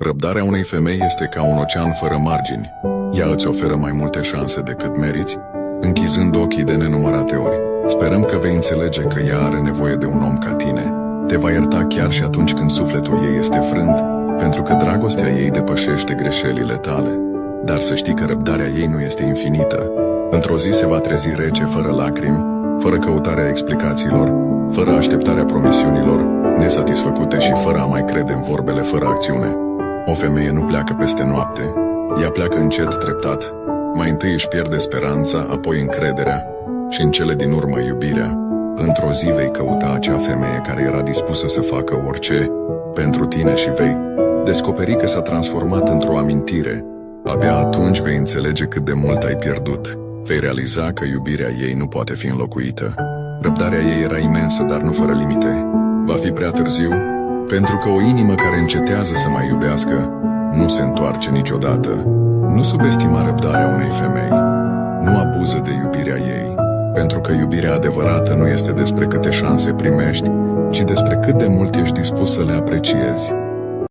Răbdarea unei femei este ca un ocean fără margini. Ea îți oferă mai multe șanse decât meriți, închizând ochii de nenumărate ori. Sperăm că vei înțelege că ea are nevoie de un om ca tine. Te va ierta chiar și atunci când sufletul ei este frânt, pentru că dragostea ei depășește greșelile tale. Dar să știi că răbdarea ei nu este infinită. Într-o zi se va trezi rece, fără lacrimi, fără căutarea explicațiilor, fără așteptarea promisiunilor nesatisfăcute și fără a mai crede în vorbele fără acțiune. O femeie nu pleacă peste noapte. Ea pleacă încet, treptat. Mai întâi își pierde speranța, apoi încrederea și în cele din urmă iubirea. Într-o zi vei căuta acea femeie care era dispusă să facă orice pentru tine și vei descoperi că s-a transformat într-o amintire. Abia atunci vei înțelege cât de mult ai pierdut. Vei realiza că iubirea ei nu poate fi înlocuită. Răbdarea ei era imensă, dar nu fără limite. Va fi prea târziu, pentru că o inimă care încetează să mai iubească nu se întoarce niciodată. Nu subestima răbdarea unei femei. Nu abuză de iubirea ei, pentru că iubirea adevărată nu este despre câte șanse primești, ci despre cât de mult ești dispus să le apreciezi.